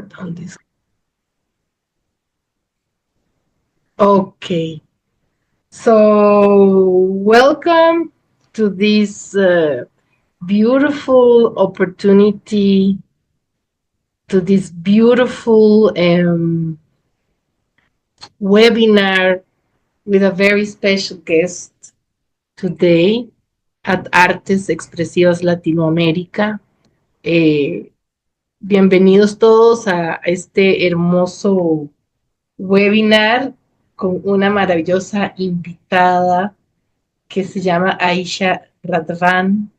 start on this. Okay. So, welcome to this beautiful opportunity, to this beautiful webinar with a very special guest today at Artes Expresivas Latinoamérica. Bienvenidos todos a este hermoso webinar con una maravillosa invitada que se llama Aisha Radwan,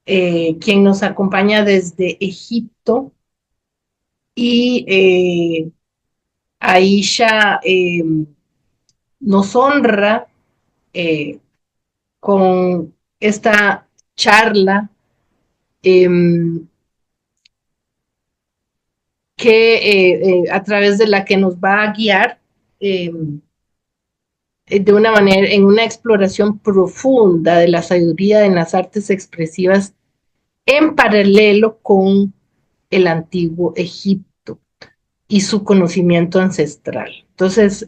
quien nos acompaña desde Egipto. Y Aisha nos honra eh, con esta charla eh, a través de la que nos va a guiar eh, de una manera, en una exploración profunda de la sabiduría en las artes expresivas en paralelo con el antiguo Egipto y su conocimiento ancestral. Entonces,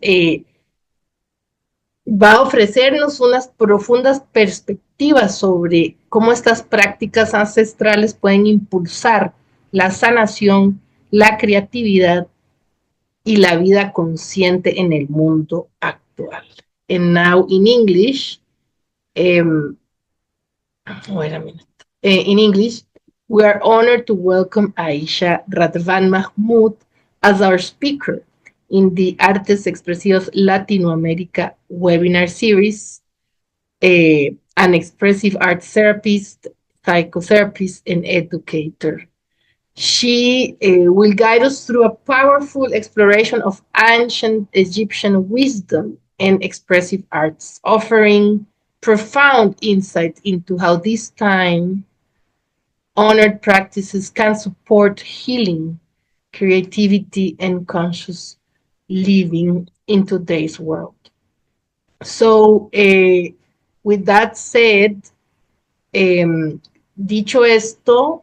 va a ofrecernos unas profundas perspectivas sobre cómo estas prácticas ancestrales pueden impulsar la sanación, la creatividad y la vida consciente en el mundo actual. And now in English, um, wait a minute. In English, we are honored to welcome Aisha Radwan Mahmoud as our speaker in the Artes Expresivas Latinoamerica webinar series, an expressive art therapist, psychotherapist, and educator. She will guide us through a powerful exploration of ancient Egyptian wisdom and expressive arts, offering profound insight into how this time honored practices can support healing, creativity, and conscious living in today's world. So, with that said, dicho esto,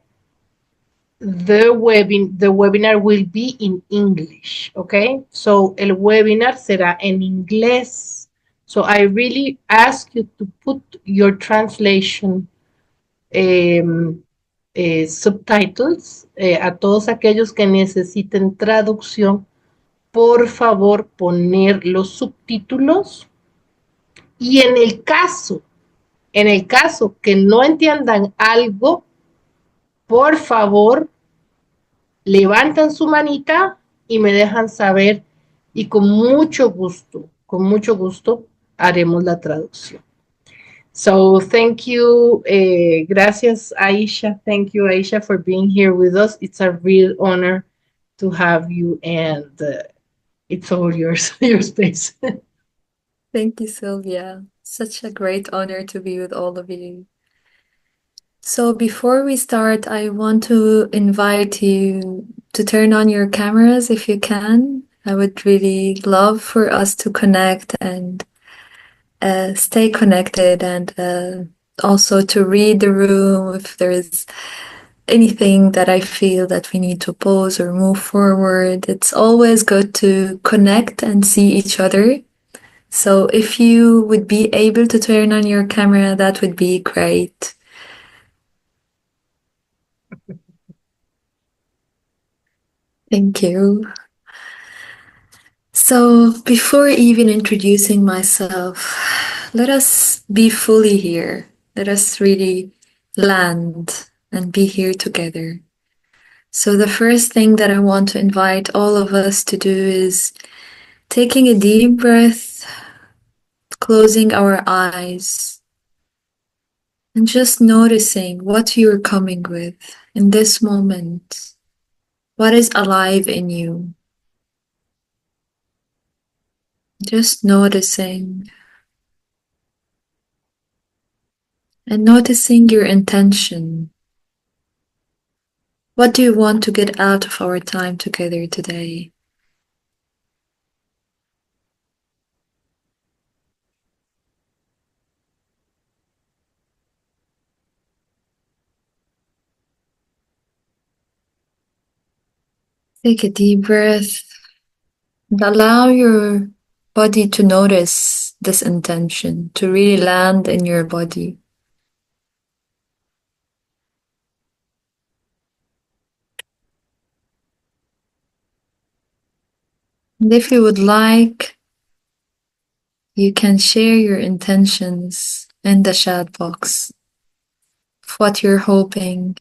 the webinar will be in English, okay? So, el webinar será en inglés. So, I really ask you to put your translation subtitles, a todos aquellos que necesiten traducción, por favor poner los subtítulos, y en el caso que no entiendan algo, por favor levantan su manita y me dejan saber, y con mucho gusto haremos la traducción. So thank you, gracias Aisha, thank you Aisha for being here with us. It's a real honor to have you, and it's all yours, your space. Thank you, Sylvia. Such a great honor to be with all of you. So before we start, I want to invite you to turn on your cameras if you can. I would really love for us to connect and stay connected, and also to read the room if there is anything that I feel that we need to pause or move forward. It's always good to connect and see each other. So if you would be able to turn on your camera, that would be great. Thank you. So before even introducing myself, let us be fully here. Let us really land and be here together. So the first thing that I want to invite all of us to do is taking a deep breath, closing our eyes, and just noticing what you're coming with in this moment. What is alive in you? Just noticing. And noticing your intention. What do you want to get out of our time together today? Take a deep breath and allow your body to notice this intention, to really land in your body. And if you would like, you can share your intentions in the chat box of what you're hoping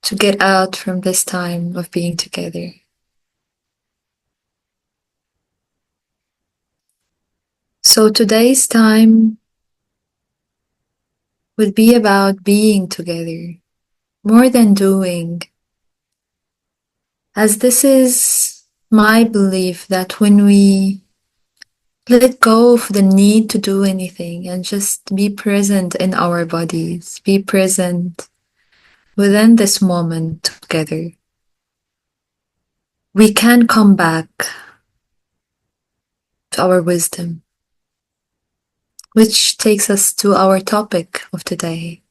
to get out from this time of being together. So today's time would be about being together, more than doing, as this is my belief that when we let go of the need to do anything and just be present in our bodies, be present within this moment together, we can come back to our wisdom, which takes us to our topic of today.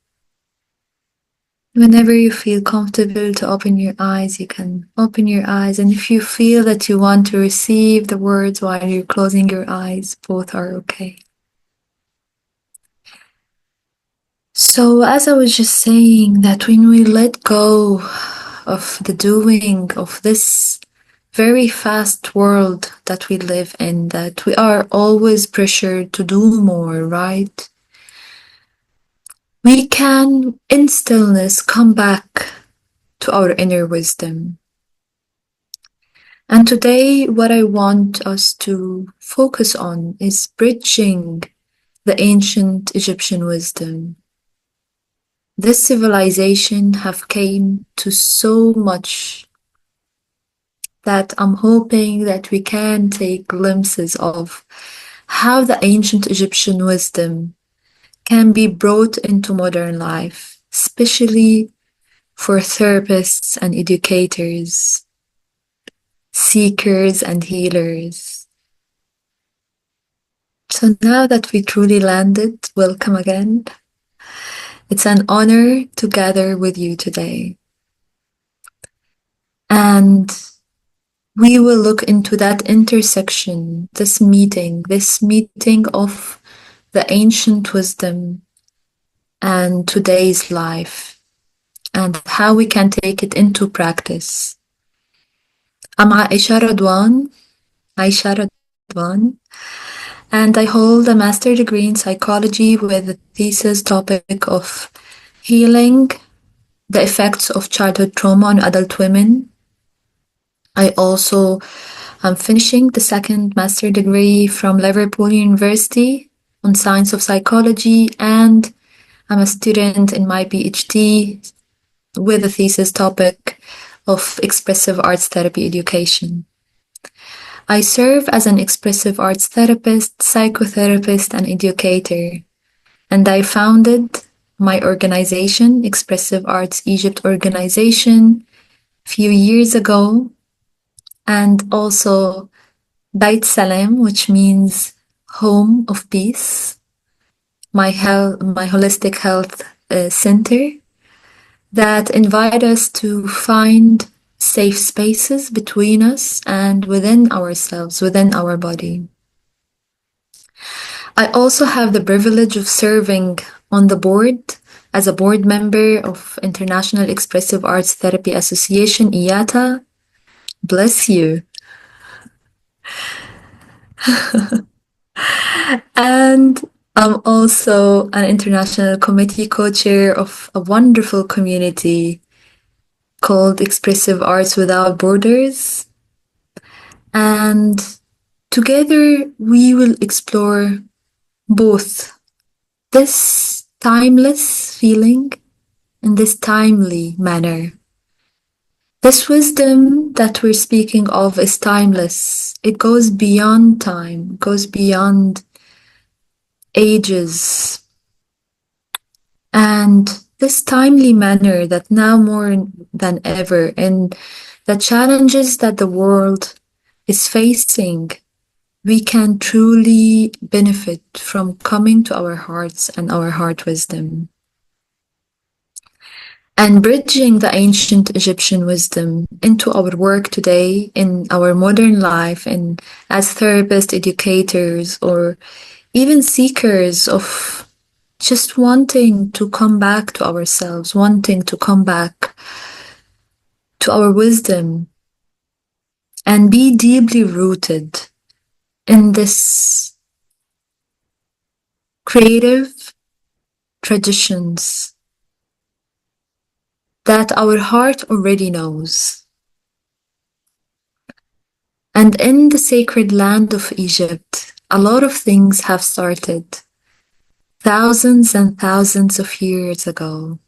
Whenever you feel comfortable to open your eyes, you can open your eyes. And if you feel that you want to receive the words while you're closing your eyes, both are okay. So as I was just saying, that when we let go of the doing of this very fast world that we live in, that we are always pressured to do more, right? We can, in stillness, come back to our inner wisdom. And today, what I want us to focus on is bridging the ancient Egyptian wisdom. This civilization have came to so much that I'm hoping that we can take glimpses of how the ancient Egyptian wisdom can be brought into modern life, especially for therapists and educators, seekers and healers. So now that we truly landed, welcome again. It's an honor to gather with you today. And we will look into that intersection, this meeting of the ancient wisdom and today's life, and how we can take it into practice. I'm Aisha Radwan, and I hold a master's degree in psychology with a thesis topic of healing the effects of childhood trauma on adult women. I also am finishing the second master's degree from Liverpool University on science of psychology, and I'm a student in my PhD with a thesis topic of expressive arts therapy education. I serve as an expressive arts therapist, psychotherapist, and educator, and I founded my organization, Expressive Arts Egypt Organization, a few years ago, and also Bait Salam, which means home of peace, my holistic health center that invite us to find safe spaces between us and within ourselves, within our body. I also have the privilege of serving on the board as a board member of International Expressive Arts Therapy Association, IATA. Bless you. And I'm also an international committee co-chair of a wonderful community called Expressive Arts Without Borders. And together we will explore both this timeless feeling and this timely manner. This wisdom that we're speaking of is timeless. It goes beyond time, goes beyond ages. And this timely manner that now more than ever, and the challenges that the world is facing, we can truly benefit from coming to our hearts and our heart wisdom. and bridging the ancient Egyptian wisdom into our work today, in our modern life, and as therapists, educators, or even seekers of just wanting to come back to ourselves, wanting to come back to our wisdom and be deeply rooted in this creative traditions that our heart already knows. And in the sacred land of Egypt, a lot of things have started thousands and thousands of years ago.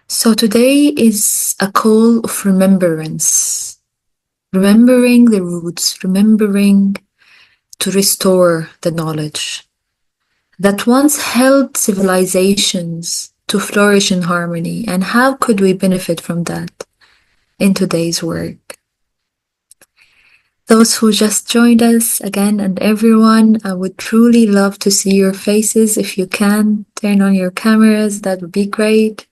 So today is a call of remembrance, remembering the roots, remembering to restore the knowledge that once held civilizations to flourish in harmony. And how could we benefit from that in today's work? Those who just joined us again, and everyone, I would truly love to see your faces. If you can turn on your cameras, that would be great.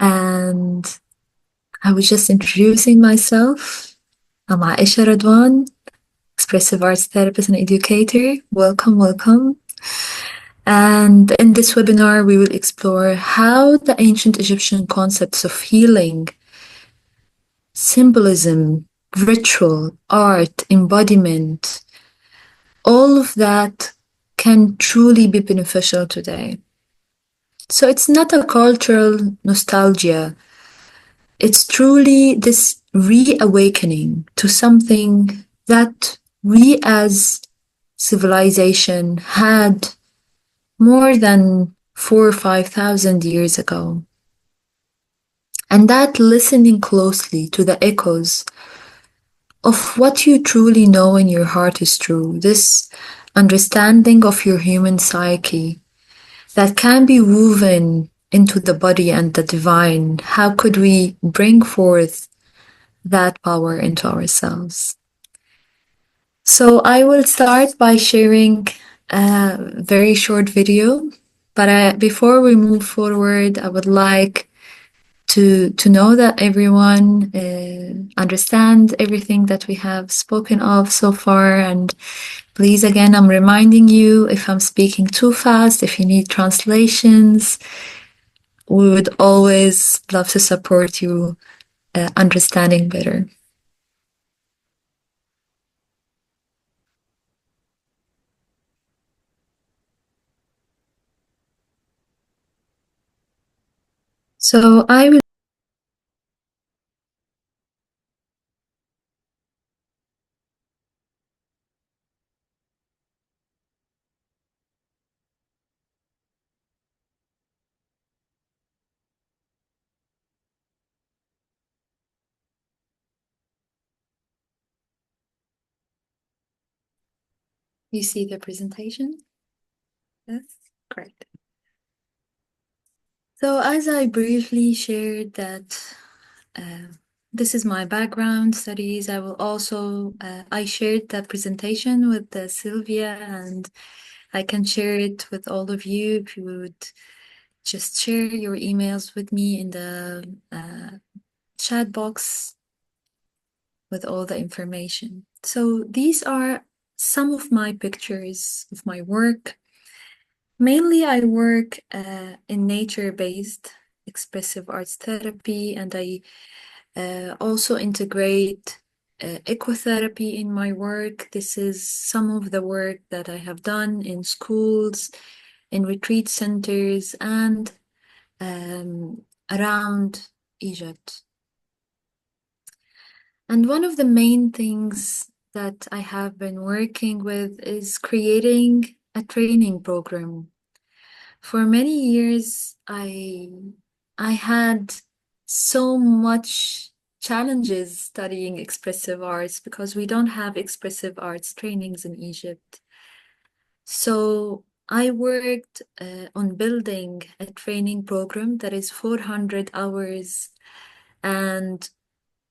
And I was just introducing myself. I'm Aisha Radwan, expressive arts therapist and educator. Welcome, welcome. And in this webinar, we will explore how the ancient Egyptian concepts of healing, symbolism, ritual, art, embodiment, all of that can truly be beneficial today. So it's not a cultural nostalgia. It's truly this reawakening to something that we as civilization had more than 4,000 or 5,000 years ago. And that listening closely to the echoes of what you truly know in your heart is true, this understanding of your human psyche that can be woven into the body and the divine. How could we bring forth that power into ourselves? So I will start by sharing a very short video, but before we move forward, I would like to know that everyone understand everything that we have spoken of so far. And please, again, I'm reminding you, if I'm speaking too fast, if you need translations, we would always love to support you understanding better. So I will. You see the presentation? Yes, great. So as I briefly shared that this is my background studies, I will also, I shared that presentation with Sylvia, and I can share it with all of you if you would just share your emails with me in the chat box with all the information. So these are some of my pictures of my work. Mainly I work in nature-based expressive arts therapy, and I also integrate ecotherapy in my work. This is some of the work that I have done in schools, in retreat centers, and around Egypt. And one of the main things that I have been working with is creating a training program. For many years, I had so much challenges studying expressive arts because we don't have expressive arts trainings in Egypt. So I worked on building a training program that is 400 hours, and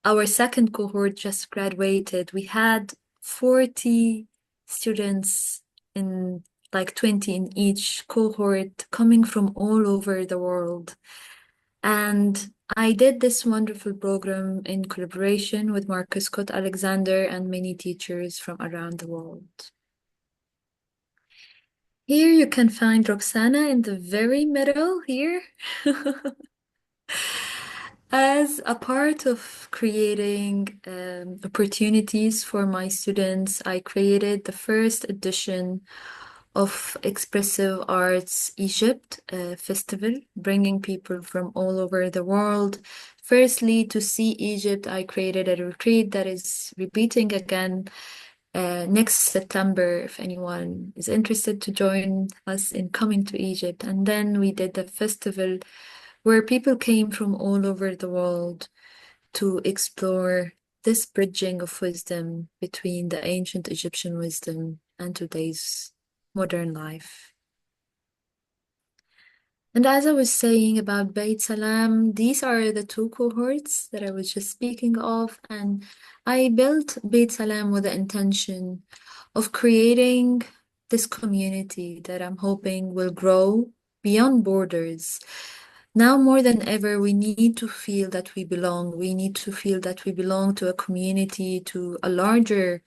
our second cohort just graduated. We had 40 students in like 20 in each cohort, coming from all over the world. And I did this wonderful program in collaboration with Marcus Scott Alexander and many teachers from around the world. Here you can find Roxana in the very middle here. As a part of creating opportunities for my students, I created the first edition of Expressive Arts Egypt festival, bringing people from all over the world. Firstly, to see Egypt, I created a retreat that is repeating again next September, if anyone is interested to join us in coming to Egypt. And then we did the festival where people came from all over the world to explore this bridging of wisdom between the ancient Egyptian wisdom and today's modern life. And as I was saying about Beit Salam, these are the two cohorts that I was just speaking of. And I built Beit Salam with the intention of creating this community that I'm hoping will grow beyond borders. Now more than ever, we need to feel that we belong. We need to feel that we belong to a community, to a larger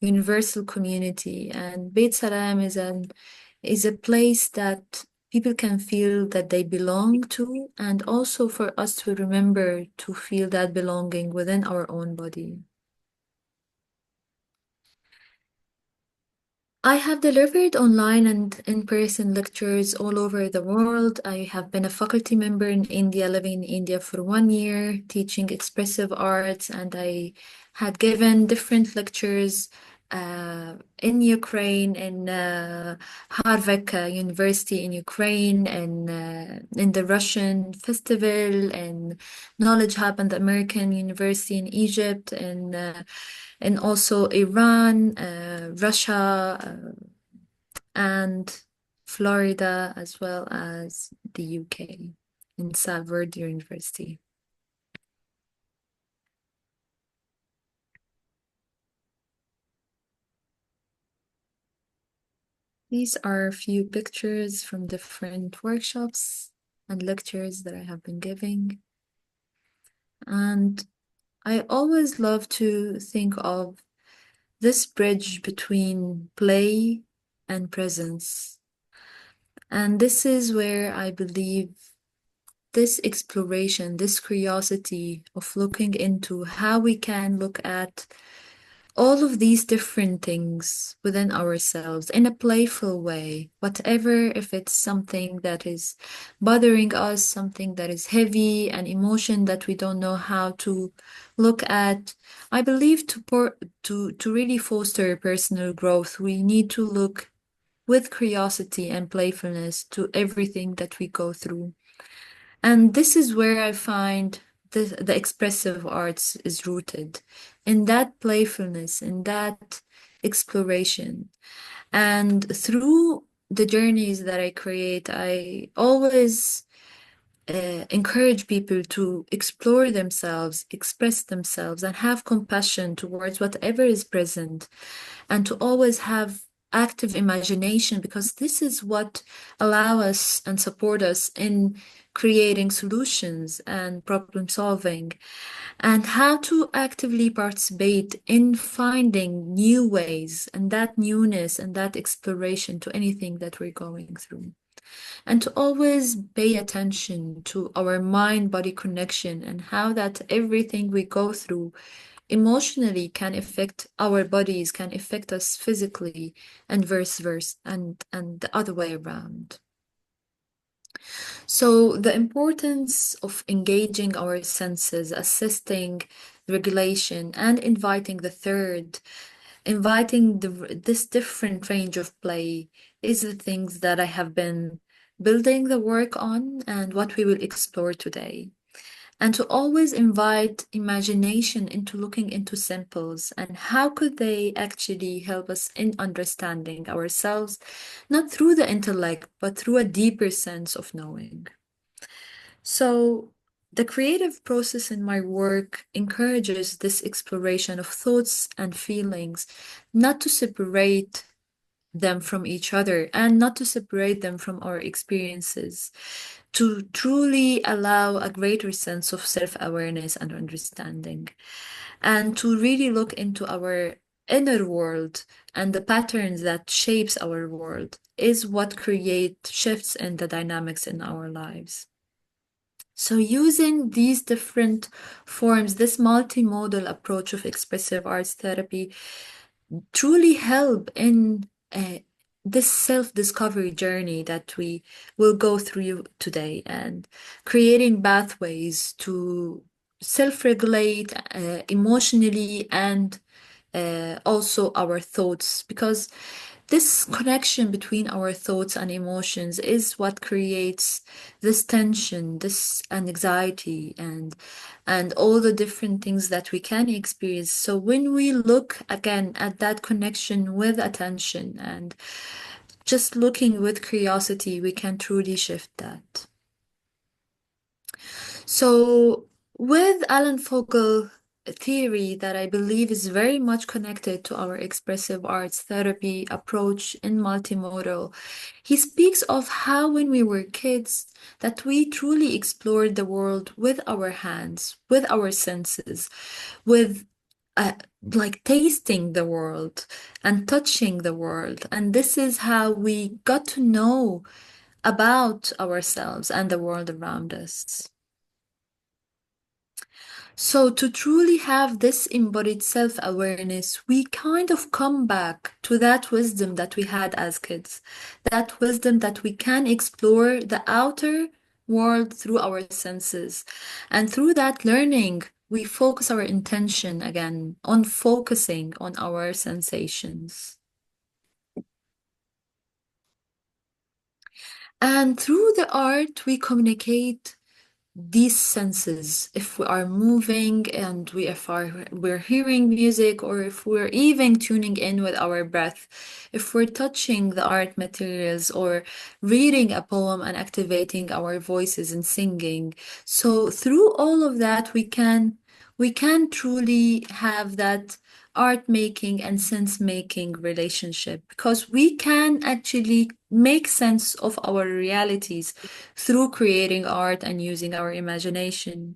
universal community. And Beit Salam is a place that people can feel that they belong to, and also for us to remember to feel that belonging within our own body. I have delivered online and in-person lectures all over the world. I have been a faculty member in India, living in India for 1 year, teaching expressive arts, and I had given different lectures in Ukraine, in Harvard University in Ukraine, and in the Russian Festival, and Knowledge Hub and the American University in Egypt, and also Iran, Russia, and Florida, as well as the UK in Salford University. These are a few pictures from different workshops and lectures that I have been giving. And I always love to think of this bridge between play and presence. And this is where I believe this exploration, this curiosity of looking into how we can look at all of these different things within ourselves in a playful way, whatever, if it's something that is bothering us, something that is heavy, an emotion that we don't know how to look at. I believe to really foster personal growth, we need to look with curiosity and playfulness to everything that we go through. And this is where I find the expressive arts is rooted in that playfulness, in that exploration. And through the journeys that I create, I always encourage people to explore themselves, express themselves, and have compassion towards whatever is present, and to always have active imagination, because this is what allow us and support us in creating solutions and problem solving, and how to actively participate in finding new ways and that newness and that exploration to anything that we're going through. And to always pay attention to our mind-body connection and how that everything we go through emotionally can affect our bodies, can affect us physically, and vice versa, and the other way around. So the importance of engaging our senses, assisting regulation, and inviting the third, inviting this different range of play is the things that I have been building the work on and what we will explore today. And to always invite imagination into looking into symbols and how could they actually help us in understanding ourselves, not through the intellect, but through a deeper sense of knowing. So the creative process in my work encourages this exploration of thoughts and feelings, not to separate them from each other and not to separate them from our experiences, to truly allow a greater sense of self-awareness and understanding, and to really look into our inner world and the patterns that shapes our world is what create shifts in the dynamics in our lives. So using these different forms, this multimodal approach of expressive arts therapy truly help in this self-discovery journey that we will go through today, and creating pathways to self-regulate emotionally and also our thoughts, because this connection between our thoughts and emotions is what creates this tension, this anxiety, and all the different things that we can experience. So when we look again at that connection with attention and just looking with curiosity, we can truly shift that. So, with Alan Fogel theory that I believe is very much connected to our expressive arts therapy approach in multimodal, he speaks of how when we were kids that we truly explored the world with our hands, with our senses, with uh, like tasting the world and touching the world. And this is how we got to know about ourselves and the world around us. So, to truly have this embodied self awareness, we kind of come back to that wisdom that we had as kids, that wisdom that we can explore the outer world through our senses. And through that learning, we focus our intention again on focusing on our sensations. And through the art, we communicate these senses. If we are moving and we're hearing music, or if we're even tuning in with our breath, if we're touching the art materials or reading a poem and activating our voices and singing. So through all of that, we can truly have that art making and sense making relationship, because we can actually make sense of our realities through creating art and using our imagination.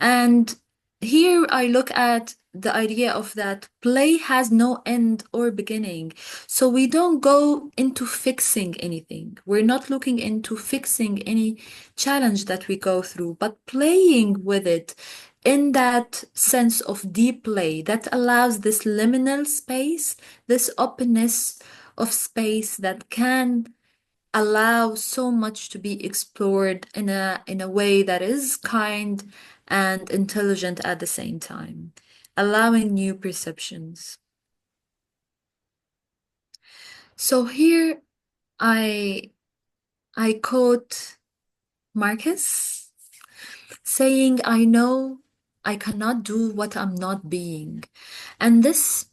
And here I look at the idea of that play has no end or beginning. So we don't go into fixing anything. We're not looking into fixing any challenge that we go through, but playing with it in that sense of deep play that allows this liminal space, this openness of space that can allow so much to be explored in a way that is kind and intelligent at the same time, allowing new perceptions. So here I I quote Marcus saying, "I know I cannot do what I'm not being." And this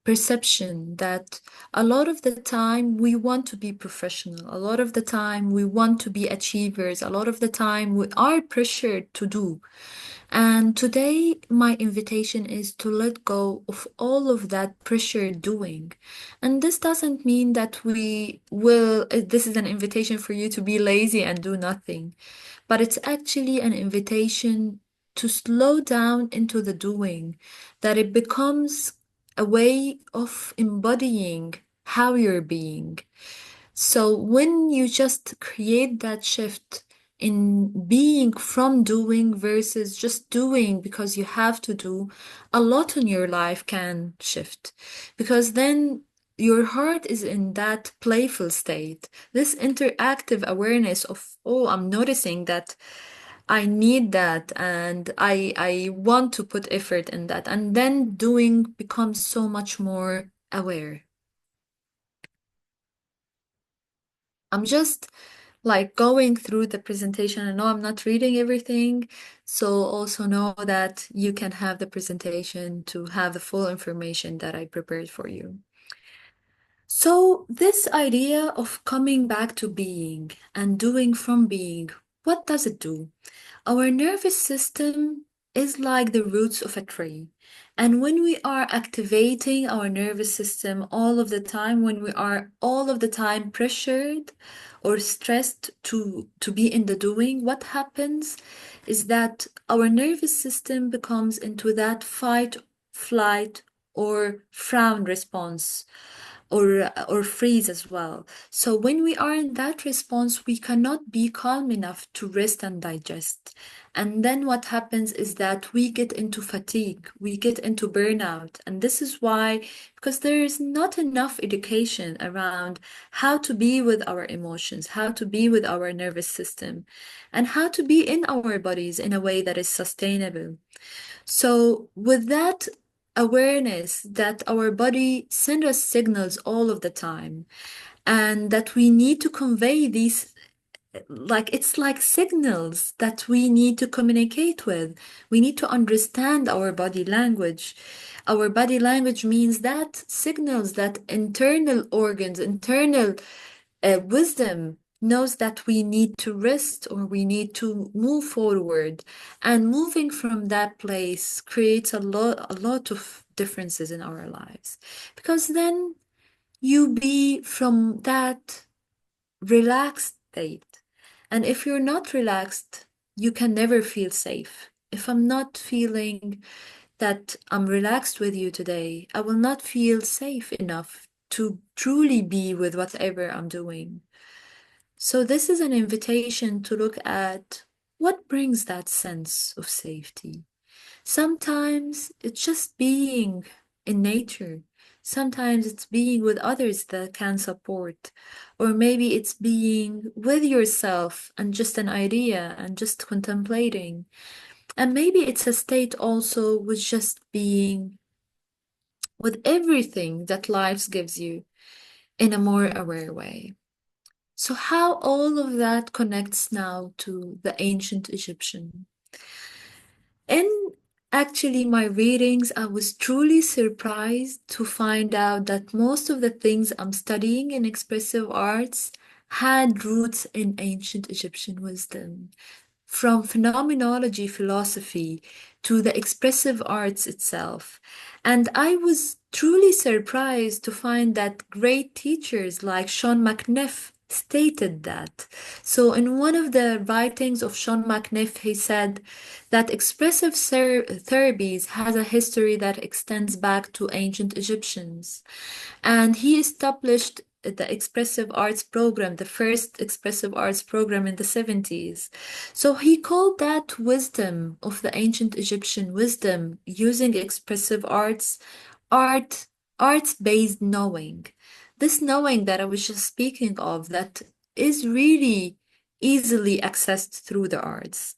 perception that a lot of the time we want to be professional, a lot of the time we want to be achievers, a lot of the time we are pressured to do. And today, my invitation is to let go of all of that pressure doing. And this doesn't mean that this is an invitation for you to be lazy and do nothing, but it's actually an invitation to slow down into the doing, that it becomes a way of embodying how you're being. So when you just create that shift in being from doing versus just doing because you have to do, a lot in your life can shift, because then your heart is in that playful state, this interactive awareness of, oh, I'm noticing that I need that, and I want to put effort in that, and then doing becomes so much more aware. I'm just like going through the presentation. I know I'm not reading everything, so also know that you can have the presentation to have the full information that I prepared for you. So this idea of coming back to being and doing from being, what does it do? Our nervous system is like the roots of a tree. And when we are activating our nervous system all of the time, when we are all of the time pressured or stressed to be in the doing, what happens is that our nervous system becomes into that fight, flight, or frown response or freeze as well. So when we are in that response, we cannot be calm enough to rest and digest. And then what happens is that we get into fatigue, we get into burnout. And this is why, because there is not enough education around how to be with our emotions, how to be with our nervous system, and how to be in our bodies in a way that is sustainable. So, with that awareness that our body sends us signals all of the time, and that we need to convey these, like it's like signals that we need to communicate with. We need to understand our body language. Our body language means that signals that internal organs, internal wisdom knows that we need to rest or we need to move forward. And moving from that place creates a lot of differences in our lives. Because then you be from that relaxed state. And if you're not relaxed, you can never feel safe. If I'm not feeling that I'm relaxed with you today, I will not feel safe enough to truly be with whatever I'm doing. So, this is an invitation to look at what brings that sense of safety. Sometimes it's just being in nature. Sometimes it's being with others that can support. Or maybe it's being with yourself and just an idea and just contemplating. And maybe it's a state also with just being with everything that life gives you in a more aware way. So, how all of that connects now to the ancient Egyptian? In actually my readings, I was truly surprised to find out that most of the things I'm studying in expressive arts had roots in ancient Egyptian wisdom. From phenomenology philosophy to the expressive arts itself. And I was truly surprised to find that great teachers like Sean McNiff stated that. So, in one of the writings of Sean McNiff, he said that expressive therapies has a history that extends back to ancient Egyptians. And he established the expressive arts program, the first expressive arts program in the 70s. So he called that wisdom of the ancient Egyptian wisdom using expressive arts, art, arts-based knowing. This knowing that I was just speaking of that is really easily accessed through the arts.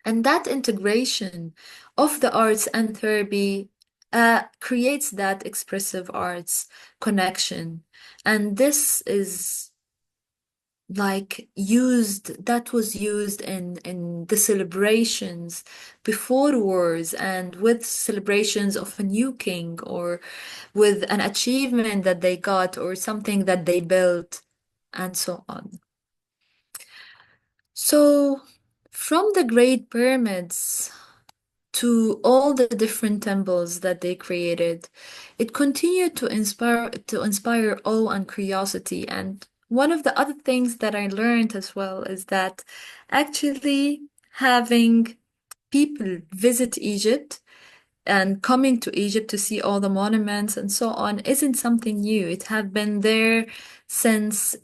And that integration of the arts and therapy creates that expressive arts connection. And this is like that was used in the celebrations before wars and with celebrations of a new king or with an achievement that they got or something that they built and so on. So from the Great Pyramids to all the different temples that they created, it continued to inspire awe and curiosity. And one of the other things that I learned as well is that actually having people visit Egypt and coming to Egypt to see all the monuments and so on isn't something new. It had been there since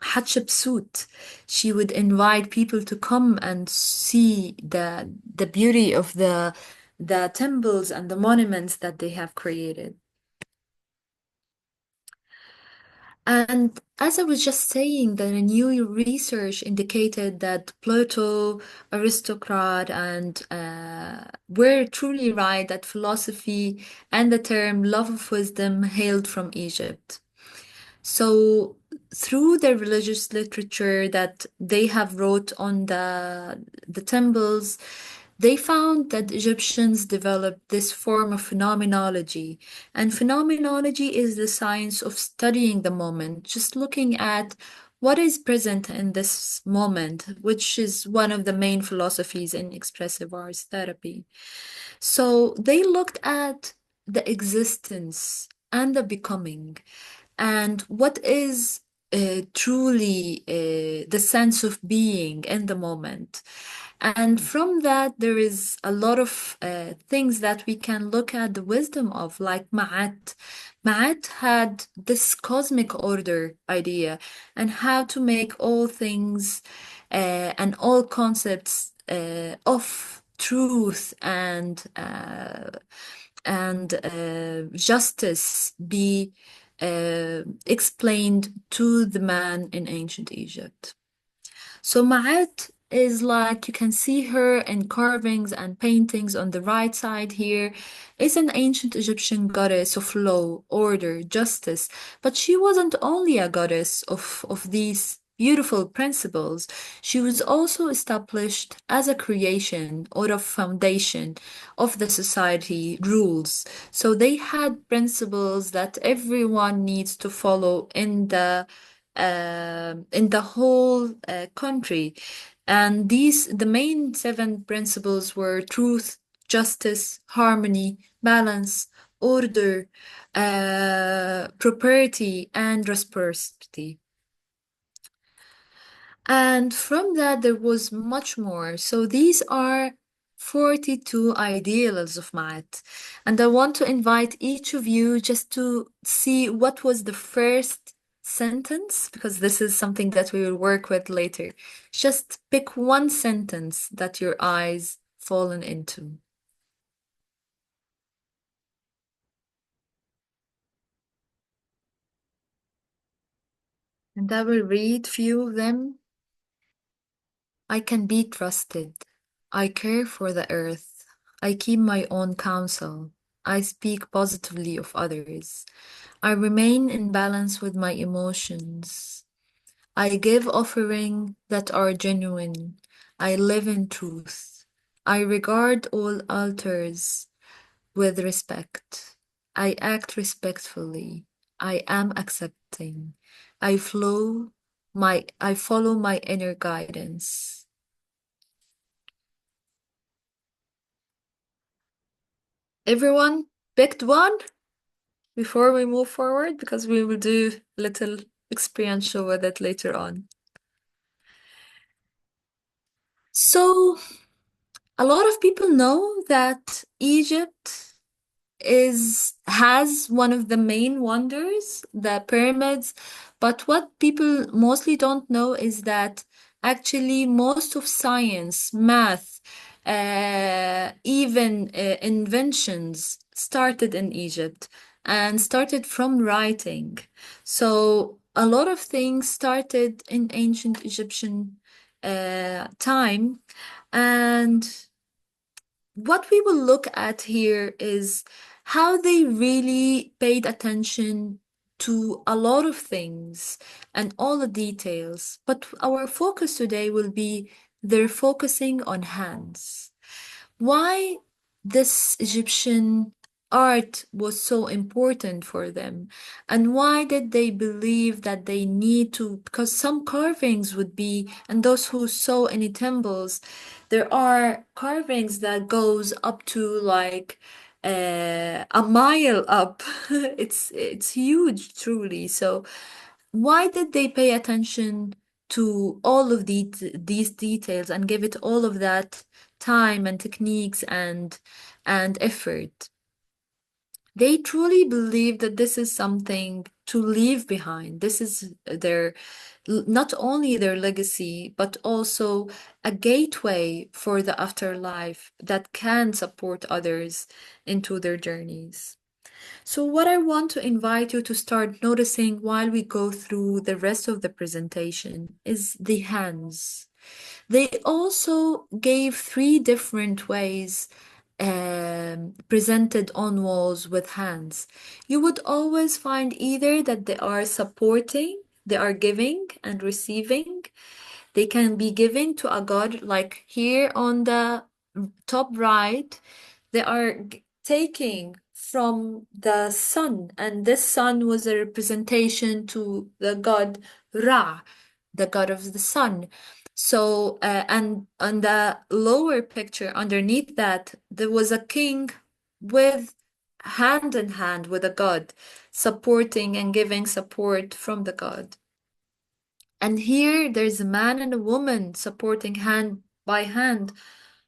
Hatshepsut. She would invite people to come and see the beauty of the temples and the monuments that they have created. And as I was just saying, that a new research indicated that Plato, aristocrat, and were truly right that philosophy and the term love of wisdom hailed from Egypt. So through the religious literature that they have wrote on the temples, they found that Egyptians developed this form of phenomenology. And phenomenology is the science of studying the moment, just looking at what is present in this moment, which is one of the main philosophies in expressive arts therapy. So they looked at the existence and the becoming and what is truly the sense of being in the moment. And from that, there is a lot of things that we can look at the wisdom of, like Ma'at. Ma'at had this cosmic order idea and how to make all things and all concepts of truth and justice be explained to the man in ancient Egypt. So Ma'at is like you can see her in carvings and paintings on the right side here is an ancient Egyptian goddess of law, order, justice, but she wasn't only a goddess of these beautiful principles. She was also established as a creation or a foundation of the society rules. So they had principles that everyone needs to follow in the whole country. And these, the main seven principles were truth, justice, harmony, balance, order, property, and reciprocity. And from that, there was much more. So these are 42 ideals of math. And I want to invite each of you just to see what was the first sentence, because this is something that we will work with later. Just pick one sentence that your eyes fallen into. And I will read few of them. I can be trusted. I care for the earth. I keep my own counsel. I speak positively of others. I remain in balance with my emotions. I give offering that are genuine. I live in truth. I regard all altars with respect. I act respectfully. I am accepting. I follow my inner guidance. Everyone picked one before we move forward because we will do little experiential with it later on. So, a lot of people know that Egypt has one of the main wonders, the pyramids, but what people mostly don't know is that actually most of science, math, even inventions started in Egypt and started from writing. So a lot of things started in ancient Egyptian time, and what we will look at here is how they really paid attention to a lot of things and all the details. But our focus today will be they're focusing on hands. Why this Egyptian art was so important for them, and why did they believe that they need to, because some carvings would be, and those who saw any temples, there are carvings that goes up to like a mile up. It's huge, truly. So why did they pay attention to all of these details and give it all of that time and techniques and effort? They truly believe that this is something to leave behind. This is their not only their legacy, but also a gateway for the afterlife that can support others into their journeys. So, what I want to invite you to start noticing while we go through the rest of the presentation is the hands. They also gave three different ways presented on walls with hands. You would always find either that they are supporting, they are giving and receiving. They can be giving to a god, like here on the top right, they are taking from the sun, and this sun was a representation to the god Ra. the god of the sun. So, and on the lower picture underneath that, there was a king with hand in hand with a god, supporting and giving support from the god. And here there's a man and a woman supporting hand by hand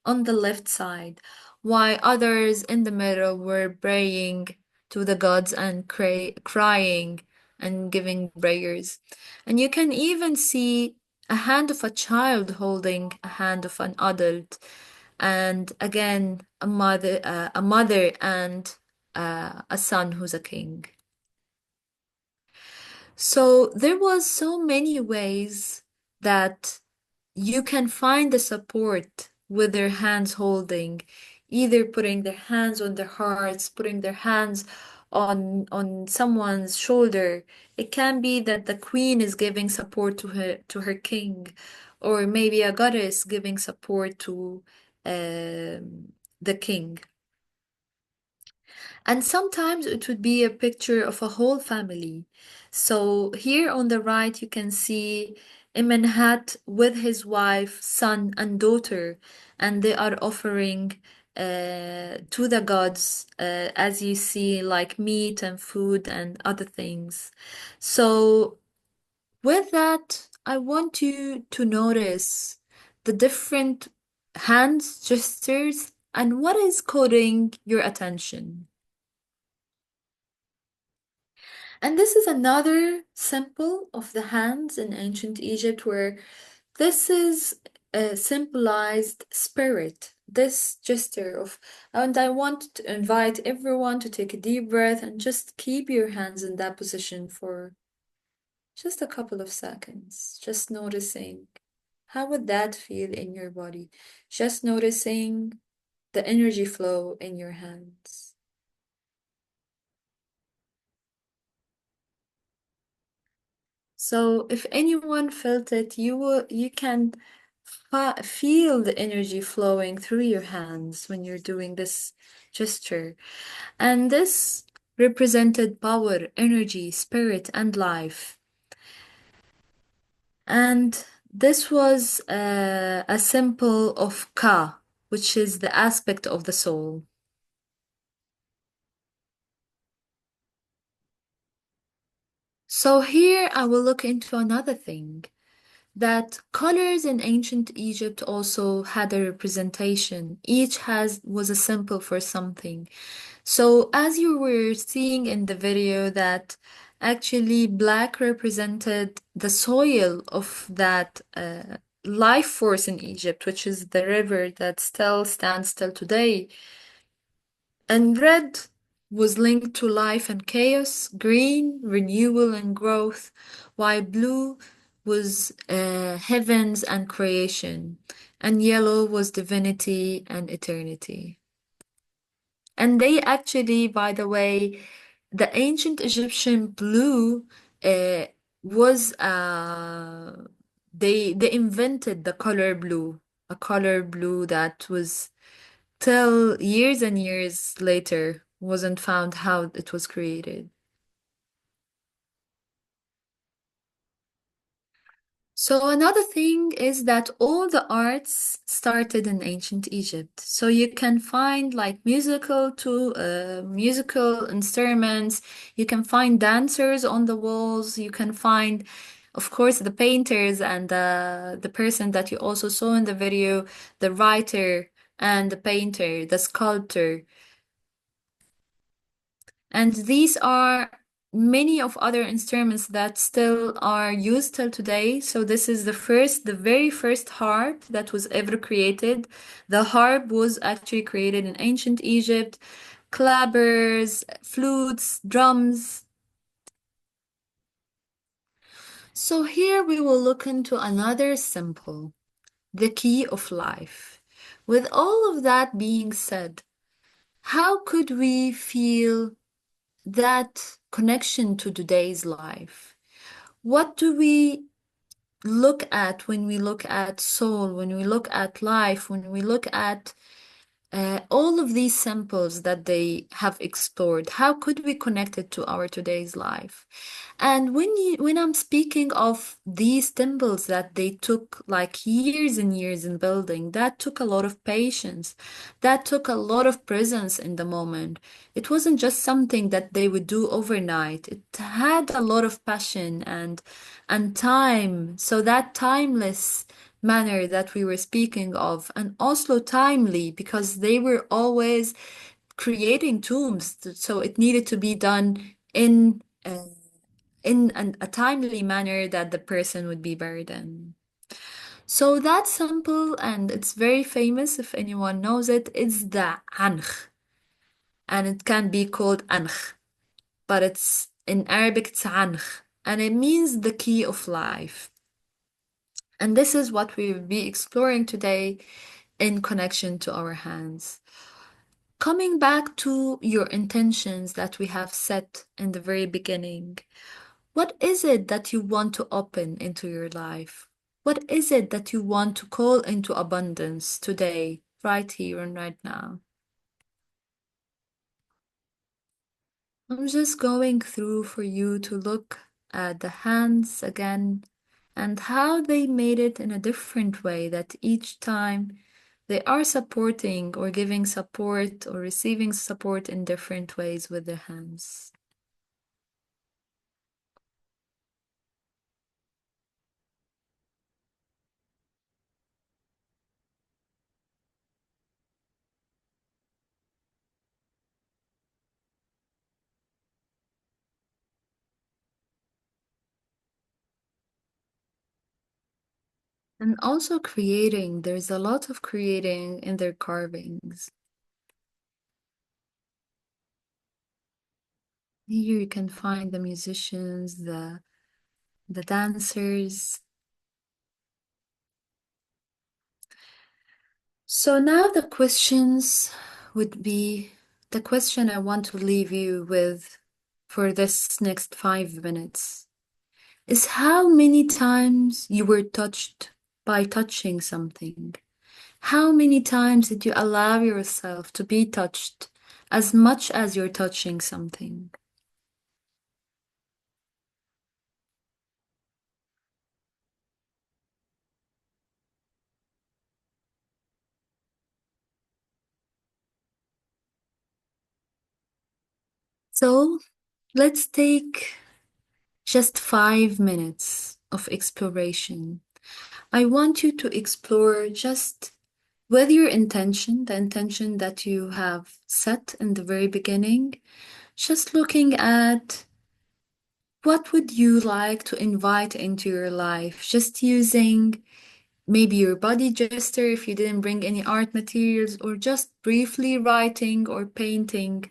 on the left side, while others in the middle were praying to the gods and crying and giving prayers. And you can even see a hand of a child holding a hand of an adult, and again a mother and a son who's a king. So there was so many ways that you can find the support with their hands holding, either putting their hands on their hearts, putting their hands on someone's shoulder. It can be that the queen is giving support to her king, or maybe a goddess giving support to the king. And sometimes it would be a picture of a whole family. So here on the right, you can see Imenhat with his wife, son, and daughter, and they are offering to the gods, as you see, like meat and food and other things. So with that, I want you to notice the different hand gestures and what is caught your attention. And this is another symbol of the hands in ancient Egypt, where this is a symbolized spirit, this gesture of, and I want to invite everyone to take a deep breath and just keep your hands in that position for just a couple of seconds, just noticing how would that feel in your body, just noticing the energy flow in your hands. So if anyone felt it, you can feel the energy flowing through your hands when you're doing this gesture. And this represented power, energy, spirit, and life. And this was a symbol of Ka, which is the aspect of the soul. So here I will look into another thing, that colors in ancient Egypt also had a representation. Each was a symbol for something. So as you were seeing in the video, that actually black represented the soil of that life force in Egypt, which is the river that still stands till today. And red was linked to life and chaos, green, renewal and growth, while blue was heavens and creation, and yellow was divinity and eternity. And they actually, by the way, the ancient Egyptian blue uh, was they invented the color blue, a color blue that was till years and years later wasn't found how it was created. So another thing is that all the arts started in ancient Egypt. So you can find like musical instruments. You can find dancers on the walls. You can find, of course, the painters and the person that you also saw in the video, the writer and the painter, the sculptor. And these are many of other instruments that still are used till today. So this is the very first harp that was ever created. The harp was actually created in ancient Egypt. Clappers, flutes, drums. So here we will look into another symbol, the key of life. With all of that being said, how could we feel that connection to today's life? What do we look at when we look at soul, when we look at life, when we look at all of these samples that they have explored, how could we connect it to our today's life? And when I'm speaking of these temples that they took like years and years in building, that took a lot of patience, that took a lot of presence in the moment. It wasn't just something that they would do overnight. It had a lot of passion and time. So that timeless manner that we were speaking of, and also timely because they were always creating tombs, so it needed to be done in a timely manner that the person would be buried in. So that sample, and it's very famous if anyone knows it, it's the ankh, and it can be called ankh, but it's in Arabic it's ankh, and it means the key of life. And this is what we will be exploring today in connection to our hands. Coming back to your intentions that we have set in the very beginning, what is it that you want to open into your life? What is it that you want to call into abundance today, right here and right now? I'm just going through for you to look at the hands again and how they made it in a different way, that each time they are supporting or giving support or receiving support in different ways with their hands. And also creating, there's a lot of creating in their carvings. Here you can find the musicians, the dancers. So now the questions would be the question I want to leave you with for this next 5 minutes is how many times you were touched by touching something? How many times did you allow yourself to be touched as much as you're touching something? So let's take just 5 minutes of exploration. I want you to explore just with your intention, the intention that you have set in the very beginning, just looking at what would you like to invite into your life, just using maybe your body gesture if you didn't bring any art materials, or just briefly writing or painting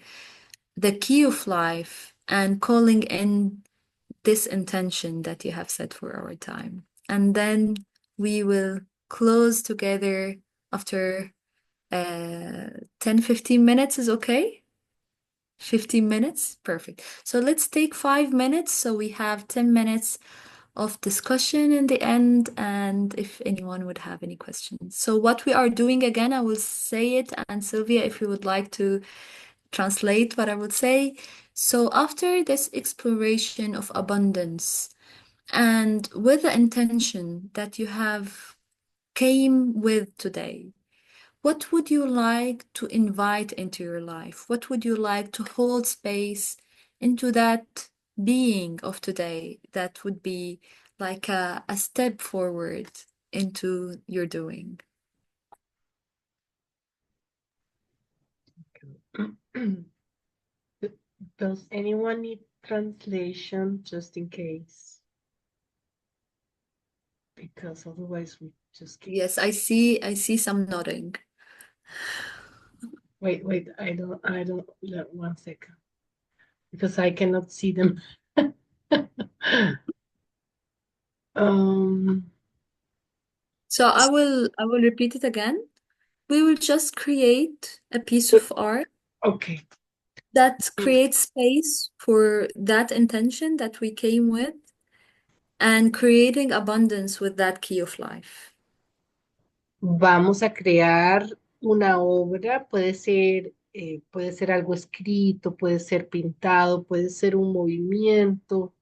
the key of life and calling in this intention that you have set for our time. And then we will close together after 10-15 minutes is okay? 15 minutes? Perfect. So let's take 5 minutes so we have 10 minutes of discussion in the end, and if anyone would have any questions. So what we are doing again, I will say it, and Sylvia, if you would like to translate what I would say. So after this exploration of abundance, and with the intention that you have came with today, what would you like to invite into your life? What would you like to hold space into that being of today that would be like a step forward into your doing? Does anyone need translation just in case? Because otherwise we just keep. Yes, I see some nodding. Wait, I don't, 1 second. Because I cannot see them. um, So I will repeat it again. We will just create a piece of art okay. that creates space for that intention that we came with and creating abundance with that key of life. Vamos a crear una obra, puede ser algo escrito, puede ser pintado, puede ser un movimiento,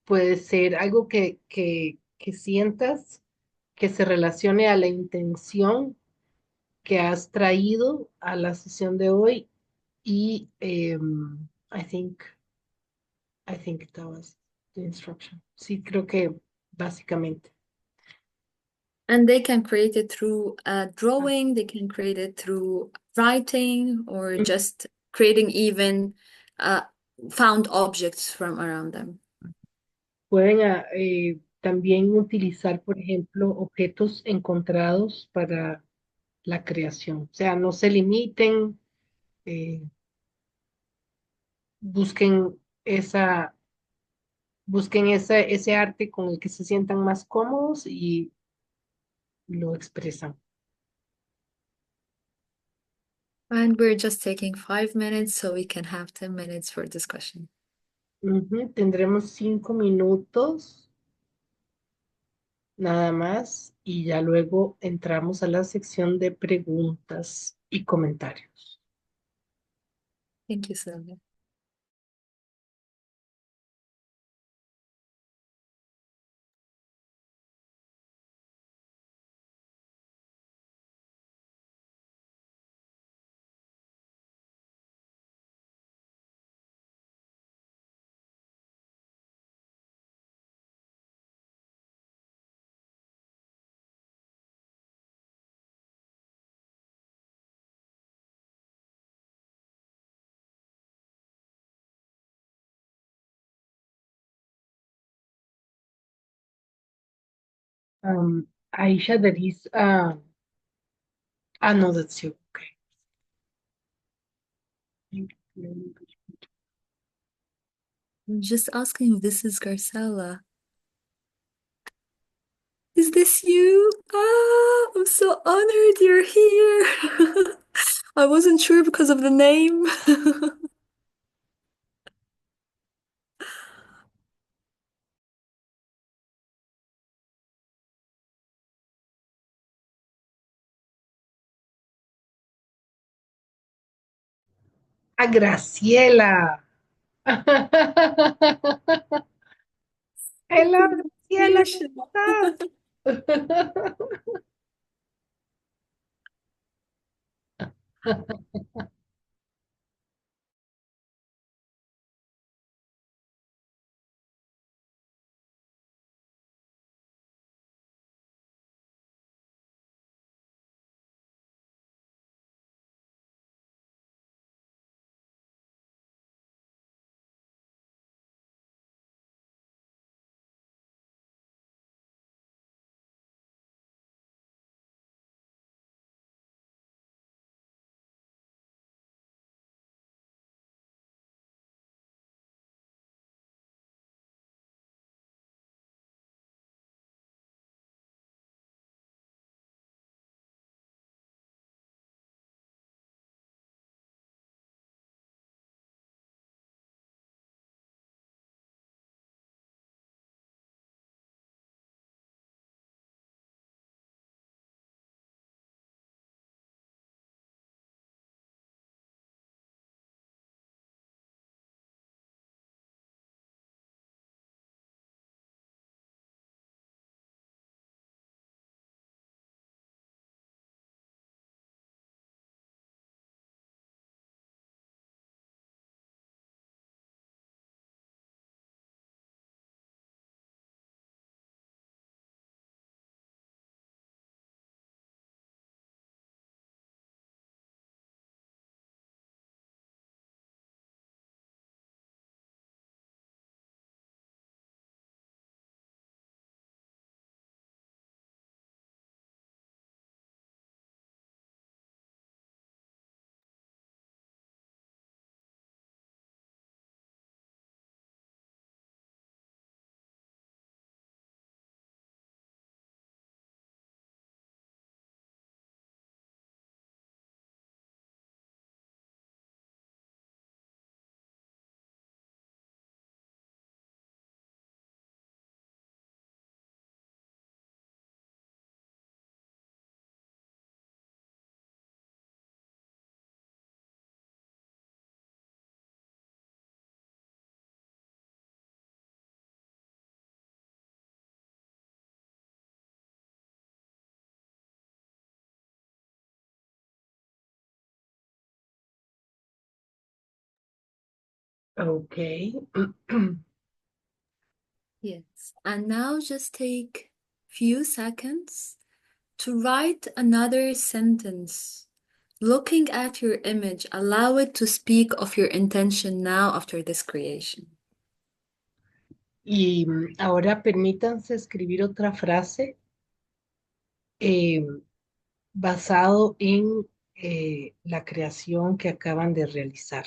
puede ser algo que sientas que se relacione a la intención que has traído a la sesión de hoy y I think, I think that was the instruction. Sí, creo que básicamente. And they can create it through drawing, they can create it through writing, or just creating even uh, found objects from around them. Pueden también utilizar, por ejemplo, objetos encontrados para la creación. O sea, no se limiten, eh, busquen esa, ese arte con el que se sientan más cómodos y lo expresan. And we're just taking 5 minutes so we can have 10 minutes for discussion. Ujú, tendremos 5 minutos nada más y ya luego entramos a la sección de preguntas y comentarios. Thank you, Sylvia. Aisha, there is, no, that's you. Okay. I'm just asking if this is Garcella. Is this you? Ah, I'm so honored you're here. I wasn't sure because of the name. A Graciela. Hello, Graciela, Pronunciation. ¿cómo estás? Okay. Yes. And now just take few seconds to write another sentence. Looking at your image, allow it to speak of your intention now after this creation. Y ahora permítanse escribir otra frase eh, basado en la creación que acaban de realizar.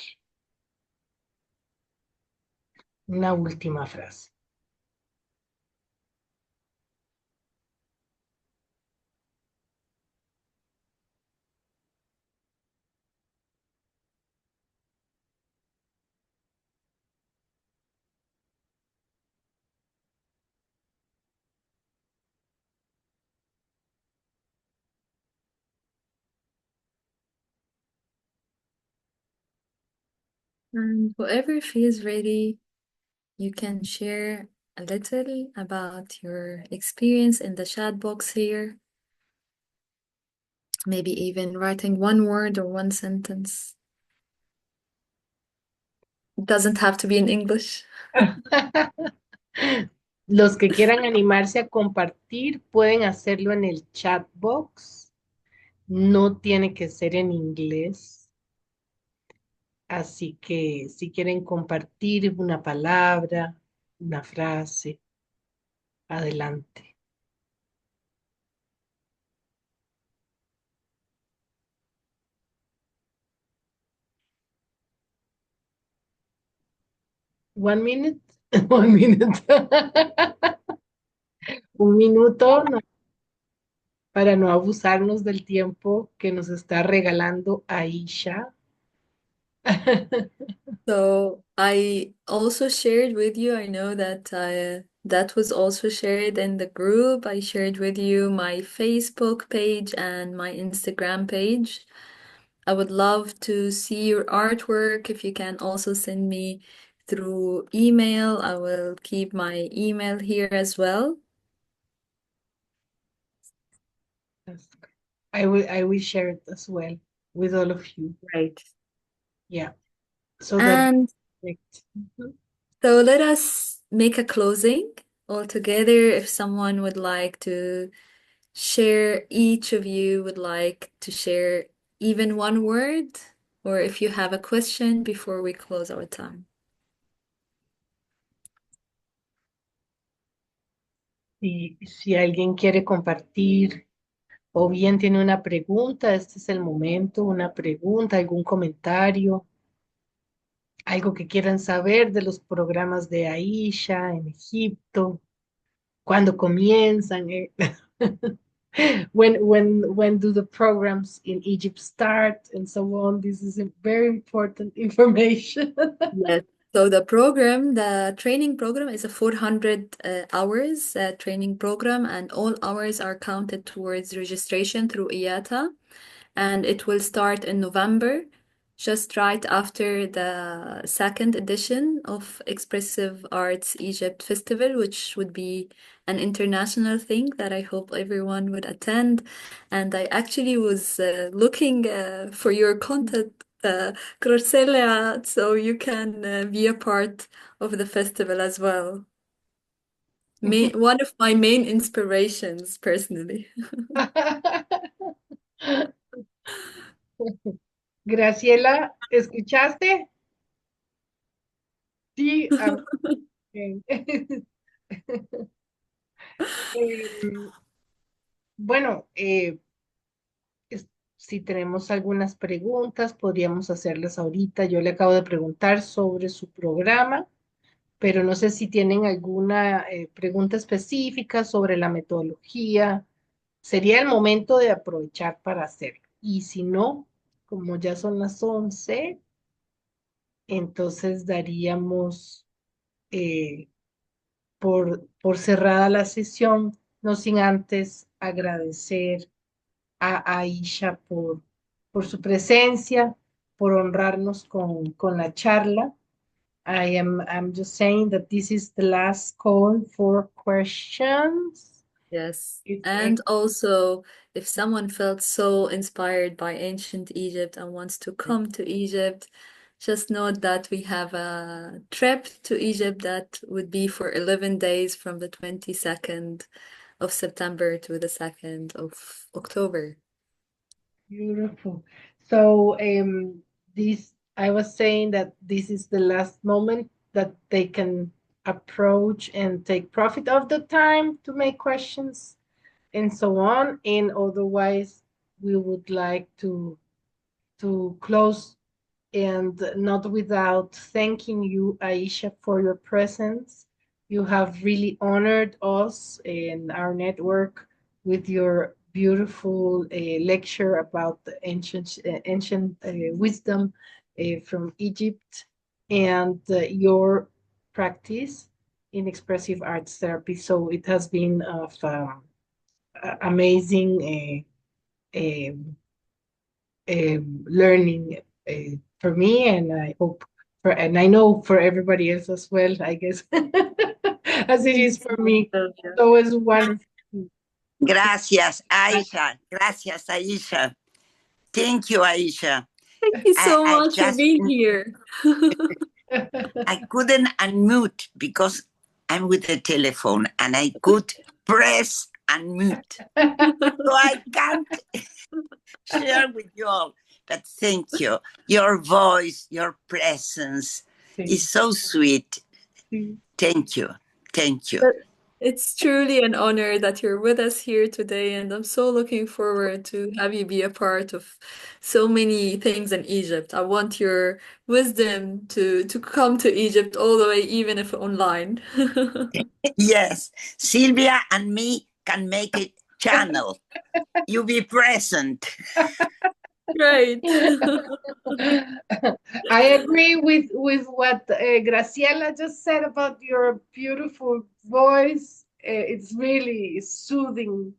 Una última frase. And whoever feels ready, you can share a little about your experience in the chat box here. Maybe even writing one word or one sentence. It doesn't have to be in English. Los que quieran animarse a compartir pueden hacerlo en el chat box. No tiene que ser en inglés. Así que si quieren compartir una palabra, una frase, adelante. 1 minute, 1 minute. Un minuto para no abusarnos del tiempo que nos está regalando Aisha. So I also shared with you, I know that that was also shared in the group. I shared with you my Facebook page and my Instagram page. I would love to see your artwork. If you can also send me through email, I will keep my email here as well. I will share it as well with all of you. Right. Yeah. So that And Mhm. so let us make a closing all together. If someone would like to share, each of you would like to share even one word, or if you have a question before we close our time. Si alguien quiere compartir o bien tiene una pregunta, este es el momento, una pregunta, algún comentario, algo que quieran saber de los programas de Aisha en Egipto, cuándo comienzan, when do the programs in Egypt start and so on. This is a very important information. Yes. So the program, the training program is a 400 hours training program, and all hours are counted towards registration through IATA. And it will start in November, just right after the second edition of Expressive Arts Egypt Festival, which would be an international thing that I hope everyone would attend. And I actually was looking for your content, Crocella, so you can be a part of the festival as well. One of my main inspirations, personally. Graciela, ¿escuchaste? Sí, bien. Em, bueno, si tenemos algunas preguntas, podríamos hacerlas ahorita. Yo le acabo de preguntar sobre su programa, pero no sé si tienen alguna pregunta específica sobre la metodología. Sería el momento de aprovechar para hacerlo. Y si no, como ya son las 11, entonces daríamos eh, por cerrada la sesión, no sin antes agradecer a Aisha por su presencia, por honrarnos con la charla. I'm just saying that this is the last call for questions. Yes. If And also, if someone felt so inspired by ancient Egypt and wants to come to Egypt, Just note that we have a trip to Egypt that would be for 11 days from the 22nd of September to the 2nd of October. Beautiful. So this I was saying that this is the last moment that they can approach and take profit of the time to make questions and so on. And otherwise, we would like to close and not without thanking you, Aisha, for your presence. You have really honored us and our network with your beautiful lecture about the ancient wisdom from Egypt and your practice in expressive arts therapy. So it has been of amazing learning for me, and I hope and I know for everybody else as well, I guess, as it Thank is you so for much, me. Sylvia. So it's wonderful. Gracias, Aisha. Gracias, Aisha. Thank you, Aisha. Thank you so I much for just, being here. I couldn't unmute because I'm with the telephone and I could press unmute. So I can't share with you all. But thank you. Your voice, your presence is so sweet. Thank you. Thank you. It's truly an honor that you're with us here today, and I'm so looking forward to have you be a part of so many things in Egypt. I want your wisdom to come to Egypt all the way, even if online. Yes, Sylvia and me can make a channel. You be present. Great. I agree with what Graciela just said about your beautiful voice. It's really soothing.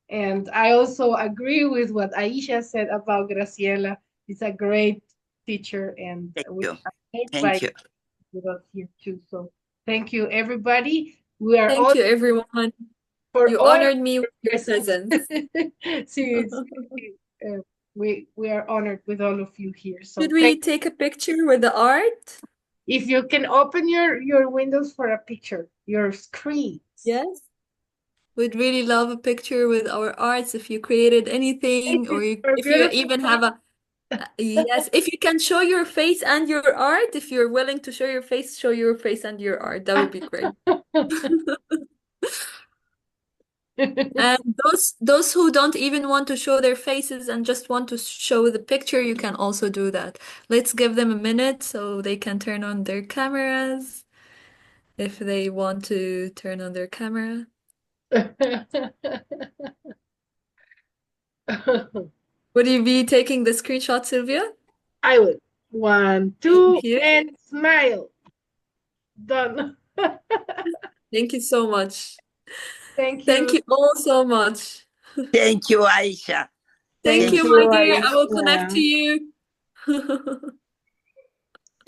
And I also agree with what Aisha said about Graciela. It's a great teacher, and Thank we you. have great Thank writers you. with us here too. So thank you, everybody. We are Thank all you, everyone. for You all of honored me with your your presence. presence. Seriously, we are honored with all of you here. So Should we take a picture with the art? if you can open your windows for a picture, your screens. Yes. We'd really love a picture with our arts if you created anything, or Your if you beautiful even have a yes, if you can show your face and your art, if you're willing to show your face and your art. That would be great. And those who don't even want to show their faces and just want to show the picture, you can also do that. Let's give them a minute so they can turn on their cameras if they want to turn on their camera. Would you be taking the screenshot, Sylvia? I would. 1, 2, Thank you. and smile. Done. Thank you so much. Thank Thank you. you all so much. Thank you, Aisha. Thank Thank you, you, my dear. I will connect to Aisha. you.